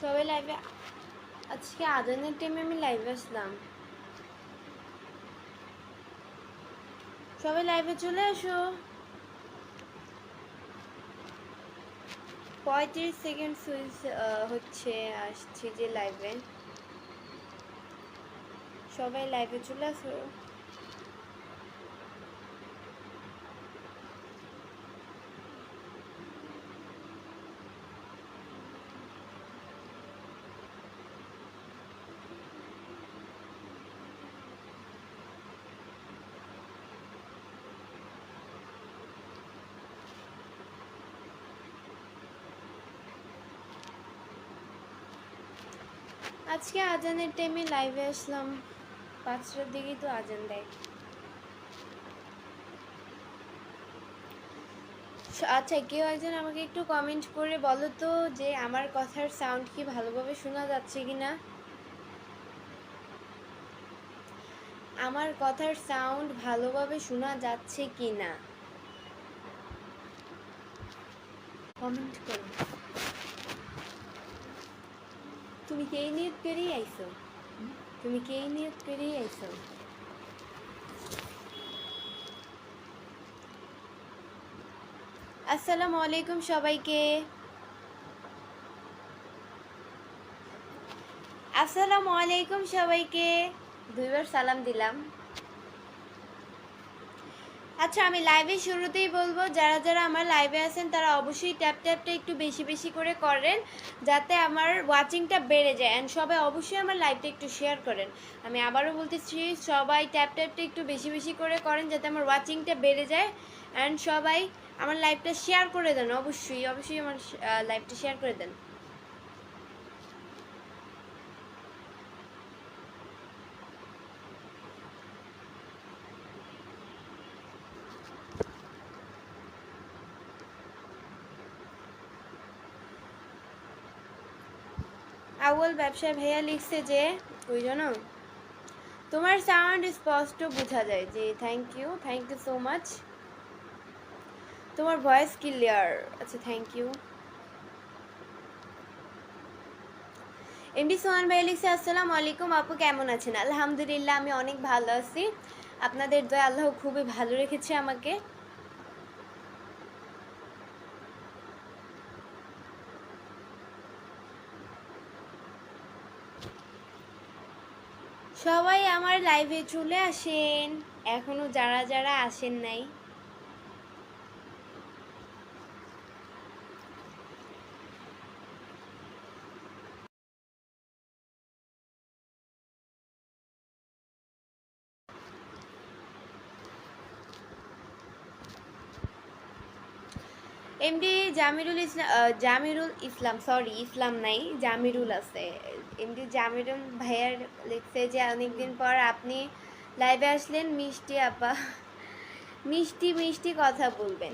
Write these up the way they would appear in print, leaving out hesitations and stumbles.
সবাই লাইভে আজকে আজানের টাইমে আমি লাইভে আসলাম। সবাই লাইভে চলে আসো। 35 সেকেন্ড হচ্ছে আসছে যে লাইভে। সবাই লাইভে চলে আসো। আজকে আজানের টাইমে লাইভে আসলাম। 5টার দিকেই তো আজান দেয়। আচ্ছা, কেউ একজন আমাকে একটু কমেন্ট করে বলো তো যে আমার কথার সাউন্ড কি ভালোভাবে শোনা যাচ্ছে কিনা। আমার কথার সাউন্ড ভালোভাবে শোনা যাচ্ছে কিনা কমেন্ট করো। তুমি কে নিয়ত করেই আইছো? তুমি কে নিয়ত করেই আইছো? আসসালামু আলাইকুম সবাইকে। আসসালামু আলাইকুম সবাইকে। দুইবার সালাম দিলাম। আচ্ছা, আমি লাইভে শুরুতেই বলবো যারা যারা আমার লাইভে আছেন তারা অবশ্যই ট্যাপটা একটু বেশি বেশি করে করেন যাতে আমার ওয়াচিংটা বেড়ে যায়। অ্যান্ড সবাই অবশ্যই আমার লাইভটা একটু শেয়ার করেন। আমি আবারও বলতেছি, সবাই ট্যাপটা একটু বেশি বেশি করে করেন যাতে আমার ওয়াচিংটা বেড়ে যায়। অ্যান্ড সবাই আমার লাইভটা শেয়ার করে দেন। অবশ্যই অবশ্যই আমার লাইভটা শেয়ার করে দেন। আউয়াল ব্যবসায় ভাইয়া লিখছে যে ওই জন্য তোমার সাউন্ড স্পষ্ট বোঝা যায়। যে থ্যাংক ইউ সো মাচ। তোমার ভয়েস ক্লিয়ার। আচ্ছা, থ্যাংক ইউ। এমডি সোহান ভাই লিখছে আসসালামু আলাইকুম আপু, কেমন আছেন? আলহামদুলিল্লাহ, আমি অনেক ভালো আছি। আপনাদের দয়া আল্লাহ খুবই ভালো রেখেছে আমাকে। সবাই আমার লাইভে চলে আসেন, এখনো যারা যারা আসেন নাই। এমডি জামিরুল ইসলাম, সরি ইসলাম নাই, জামিরুল আছে। এমডি জামিরুল ভাইয়ার লিখছে যে অনেকদিন পর আপনি লাইভে আসলেন, মিষ্টি আপা মিষ্টি মিষ্টি কথা বলবেন।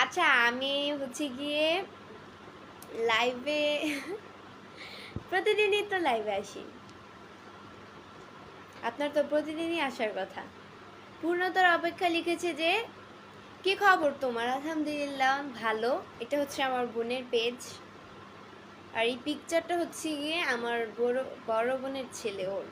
আচ্ছা, আমি হচ্ছে গিয়ে লাইভে প্রতিদিনই তো লাইভে আসি। আপনার তো প্রতিদিনই আসার কথা। পূর্ণতার অপেক্ষা লিখেছে যে কি খবর তোমার? আলহামদুলিল্লাহ ভালো। এটা হচ্ছে আমার বোনের পেজ। আর এই পিকচারটা হচ্ছে গিয়ে আমার বড় বোনের ছেলে, ওর।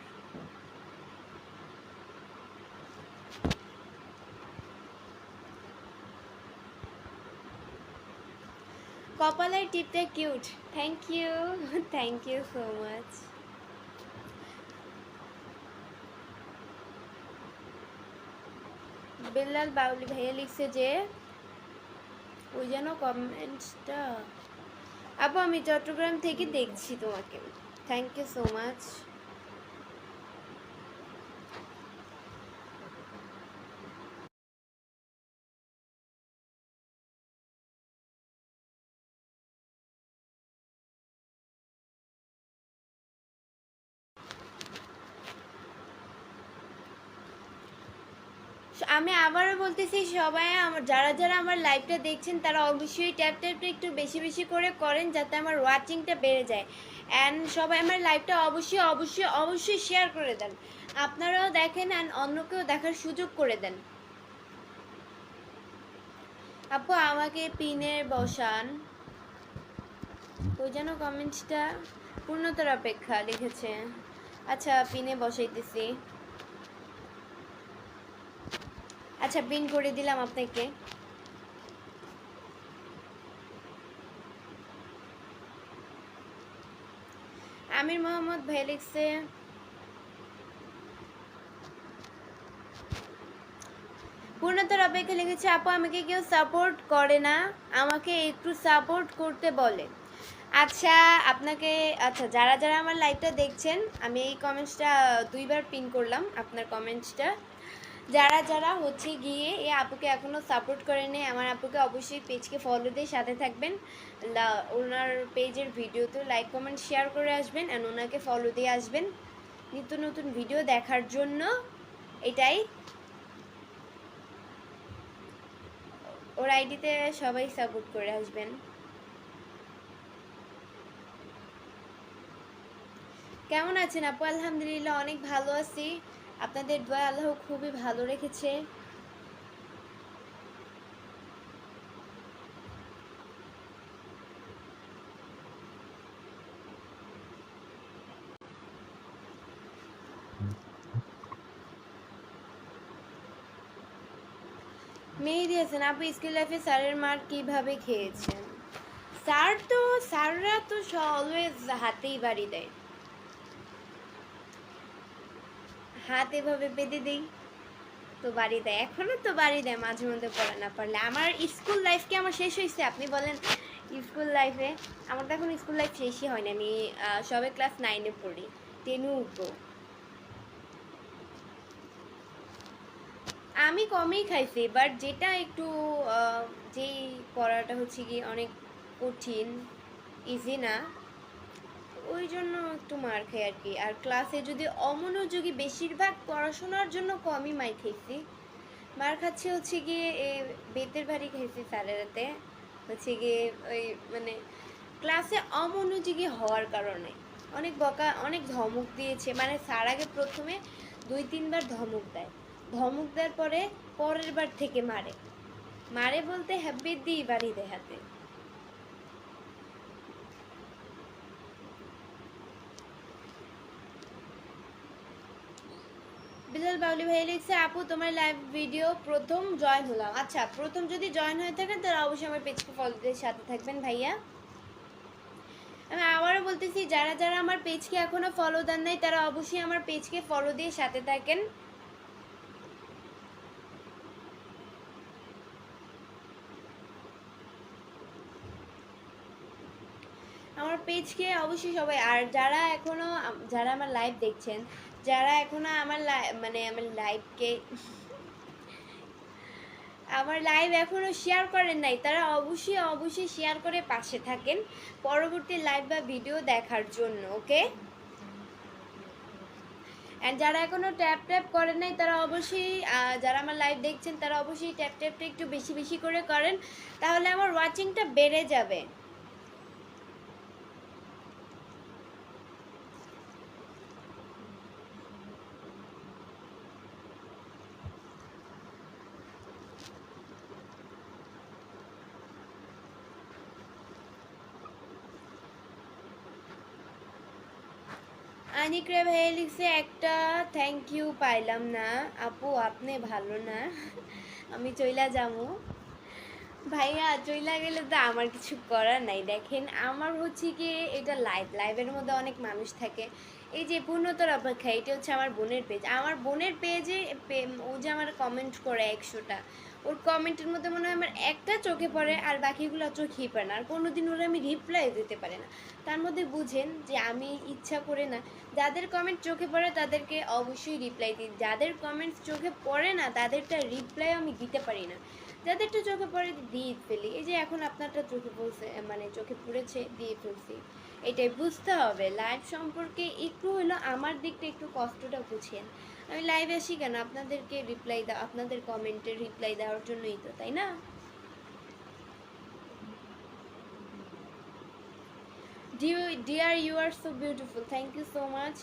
কপালের টিপটা cute. Thank you so much. Bellal Bauli ভাইয়া লিখছে যে ওই যেন কমেন্টসটা। আপু, আমি চট্টগ্রাম থেকে দেখছি তোমাকে। Thank you so much. আমি আবারও বলতেছি, সবাই যারা যারা আমার লাইভটা দেখছেন তারা অবশ্যই ট্যাপটা একটু বেশি বেশি করে করেন যাতে আমার ওয়াচিংটা বেড়ে যায়। অ্যান্ড সবাই আমার লাইভটা অবশ্যই অবশ্যই অবশ্যই শেয়ার করে দেন। আপনারাও দেখেন অ্যান্ড অন্যকেও দেখার সুযোগ করে দেন। আপু, আমাকে পিনের বসান। ওই যেন কমেন্টসটা। পূর্ণতার অপেক্ষা লিখেছে। আচ্ছা পিনে বসাইতেছি। আচ্ছা পিন করে দিলাম আপনাকে। আমির মোহাম্মদ ভাই লিখছে পূর্ণতার অপেক্ষা লিখেছে আপু আমাকে কেউ সাপোর্ট করে না, আমাকে একটু সাপোর্ট করতে বলে। আচ্ছা আপনাকে, আচ্ছা যারা যারা আমার লাইভটা দেখছেন আমি এই কমেন্টসটা 2বার পিন করলাম আপনার কমেন্টসটা। যারা যারা হচ্ছে গিয়ে এই আপুকে এখনও সাপোর্ট করেনি আমার আপুকে অবশ্যই পেজকে ফলো দিয়ে সাথে থাকবেন, ওনার পেজের ভিডিওতে লাইক কমেন্ট শেয়ার করে আসবেন অ্যান্ড ওনাকে ফলো দিয়ে আসবেন নিত্য নতুন ভিডিও দেখার জন্য। এটাই ওর আইডিতে সবাই সাপোর্ট করে আসবেন। কেমন আছেন আপু? আলহামদুলিল্লাহ অনেক ভালো আছি, আপনাদের দোয়া আল্লাহ খুবই ভালো রেখেছে। মেহেদি হাসান আপু স্কুল লাইফে স্যারের মার কিভাবে খেয়েছেন? স্যাররা তো অলওয়েজ হাতেই বাড়ি দেয়, হাত এভাবে বেঁধে দেই তো বাড়ি দেয়, এখনো তো বাড়ি দেয় মাঝে মধ্যে পড়া না পারলে। আমার স্কুল লাইফ কি আমার শেষ হয়েছে আপনি বলেন? স্কুল লাইফে আমার তো এখন স্কুল লাইফ শেষই হয়নি, আমি সবে ক্লাস 9-এ পড়ি, 10-এ উঠবো। আমি কমই খাইছি, বাট যেটা একটু যেই পড়াটা হচ্ছে কি অনেক কঠিন, ইজি না, ওই জন্য একটু মার খাই আর কি। আর ক্লাসে যদি অমনোযোগী, বেশিরভাগ পড়াশোনার জন্য কমই মার খাইছি। মার খাচ্ছি হচ্ছে গিয়ে বেতের বাড়ি খাইছি স্যারের হাতে, হচ্ছে গিয়ে ওই মানে ক্লাসে অমনোযোগী হওয়ার কারণে অনেক বকা, অনেক ধমক দিয়েছে। মানে স্যার আগে প্রথমে 2-3বার ধমক দেয়, ধমক দেওয়ার পরে পরের বার থেকে মারে, মারে বলতে হ্যাপি দিই বাড়ি দেয় হাতে। বিলাল বাউলি ভাই লিখছে আপু তোমার লাইভ ভিডিও প্রথম জয়েন হলাম। আচ্ছা প্রথম যদি জয়েন হয়ে থাকেন তাহলে অবশ্যই আমার পেজকে ফলো দিয়ে সাথে থাকবেন ভাইয়া। আমি আবারও বলতেছি যারা যারা আমার পেজকে এখনো ফলো দেন নাই তারা অবশ্যই আমার পেজকে ফলো দিয়ে সাথে থাকেন। আমার পেজকে অবশ্যই সবাই, আর যারা এখনো যারা আমার লাইভ দেখছেন, যারা এখনো আমার মানে আমার লাইভকে আমার লাইভ এখনো শেয়ার করেন নাই তারা অবশ্যই অবশ্যই শেয়ার করে পাশে থাকেন পরবর্তী লাইভ বা ভিডিও দেখার জন্য, ওকে? অ্যান্ড যারা এখনো ট্যাপ ট্যাপ করেন নাই তারা অবশ্যই, যারা আমার লাইভ দেখছেন তারা অবশ্যই ট্যাপ ট্যাপটা একটু বেশি বেশি করে করেন, তাহলে আমার ওয়াচিংটা বেড়ে যাবে। আনিকরা ভাই লিখছে একটা থ্যাংক ইউ পাইলাম না আপু, আপনি ভালো না, আমি চইলা যাবো। ভাইয়া চইলা গেলে তো আমার কিছু করার নাই। দেখেন আমার হচ্ছে কি এটা লাইভের মধ্যে অনেক মানুষ থাকে, এই যে পূর্ণতার অপেক্ষা এটা হচ্ছে আমার বোনের পেজ, আমার বোনের পেজে ও যে আমার কমেন্ট করে 100টা, ওর কমেন্টের মধ্যে মনে হয় আমার একটা চোখে পড়ে আর বাকিগুলো চোখেই পড়ে না, আর কোনোদিন ওরা আমি রিপ্লাই দিতে পারি না। তার মধ্যে বুঝেন যে আমি ইচ্ছা করে না, যাদের কমেন্ট চোখে পড়ে তাদেরকে অবশ্যই রিপ্লাই দিই, যাদের কমেন্ট চোখে পড়ে না তাদেরটা রিপ্লাই আমি দিতে পারি না, যাদেরটা চোখে পড়ে দিয়ে ফেলি। এই যে এখন আপনারটা চোখে পড়ছে, মানে চোখে পড়েছে দিয়ে ফেলছি, এটাই বুঝতে হবে। লাইভ সম্পর্কে একটু হলো আমার দিকটা একটু কষ্টটা বুঝেন। আমি লাইভে আসি কেন? আপনাদেরকে রিপ্লাই দাও, আপনাদের কমেন্টের রিপ্লাই দেওয়ার জন্যই তো, তাই না? Dear, you are so beautiful. Thank you so much.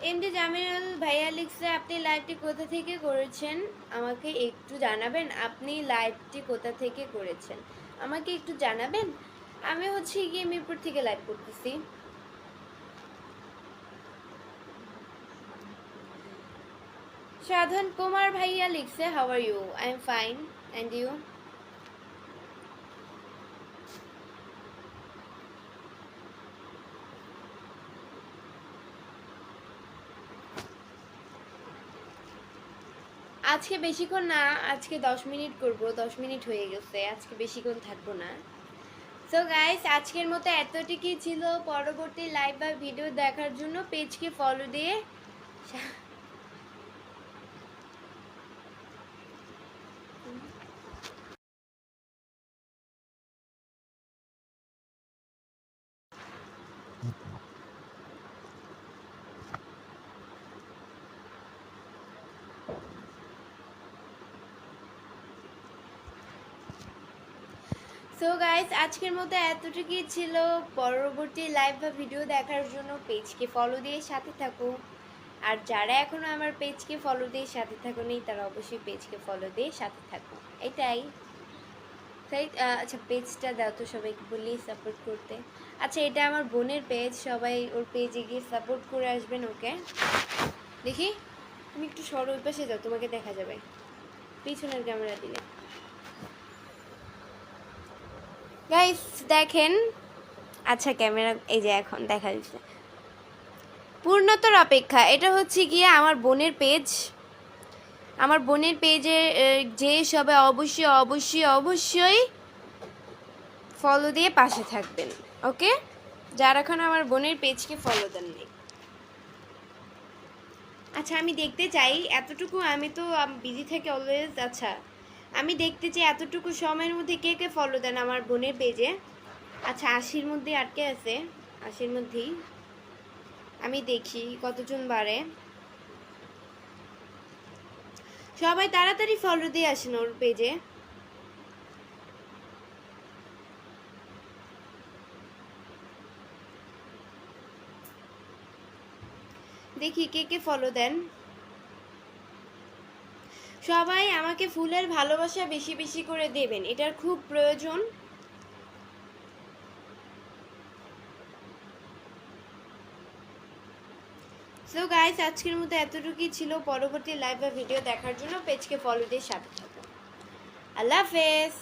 MD Jaminul ভাইয়া লিখছে আপনি লাইভটি কোথা থেকে করেছেন, আমাকে একটু জানাবেন। আপনি লাইভটি কোথা থেকে করেছেন আমাকে একটু জানাবেন। আমি হচ্ছে গিয়ে মিরপুর থেকে লাইভ করতেছি। সাধন কুমার ভাইয়া লিখছে how are you, I am fine and you. আজকে বেশিক্ষণ না, আজকে 10 মিনিট করব, 10 মিনিট হয়ে গেছে, আজকে বেশিক্ষণ থাকবো না। সো গাইস আজকের মতো এতটুকুই ছিল। পরবর্তী লাইভ বা ভিডিও দেখার জন্য পেজকে ফলো দিয়ে সো গাইস আজকের মতো এতটুকুই ছিল। পরবর্তী লাইভ বা ভিডিও দেখার জন্য পেজকে ফলো দিয়ে সাথে থাকো। আর যারা এখনো আমার পেজকে ফলো দিয়ে সাথে থাকো নেই তারা অবশ্যই পেজকে ফলো দিয়ে সাথে থাকো, এটাই। তাই আচ্ছা পেজটা দাও তো সবাইকে বলি সাপোর্ট করতে। আচ্ছা এটা আমার বোনের পেজ, সবাই ওর পেজে গিয়ে সাপোর্ট করে আসবেন ওকে। দেখি তুমি একটু সরো, ওই পাশে যাও, তোমাকে দেখা যাবে পিছনের ক্যামেরা দিলে। গাইস দেখেন, আচ্ছা ক্যামেরা এই যে এখন দেখা যাচ্ছে। পূর্ণতার অপেক্ষা, এটা হচ্ছে গিয়ে আমার বোনের পেজ। আমার বোনের পেজে যে সবাই অবশ্যই অবশ্যই অবশ্যই ফলো দিয়ে পাশে থাকবেন, ওকে। যারা এখন আমার বোনের পেজকে ফলো দেননি। আচ্ছা আমি দেখতে চাই এতটুকু, আমি তো বিজি থাকি অলওয়েজ। আচ্ছা আমি দেখতে চাই এতটুকু সময়ের মধ্যে কে কে ফলো দেন আমার বোনের পেজে। আচ্ছা 80-র মধ্যে আটকে আছে, 80-র মধ্যেই আমি দেখি কতজন বাড়ে। সবাই তাড়াতাড়ি ফলো দিয়ে আসেন ওর পেজে। দেখি কে কে ফলো দেন। সবাই আমাকে ফুলের ভালোবাসা বেশি বেশি করে দেবেন, এটার খুব প্রয়োজন। সো গাইস আজকের মতো এতটুকুই ছিল। পরবর্তী লাইভ বা ভিডিও দেখার জন্য পেজকে ফলো দিয়ে সাথে থাকুন। আল্লাহ হাফেজ।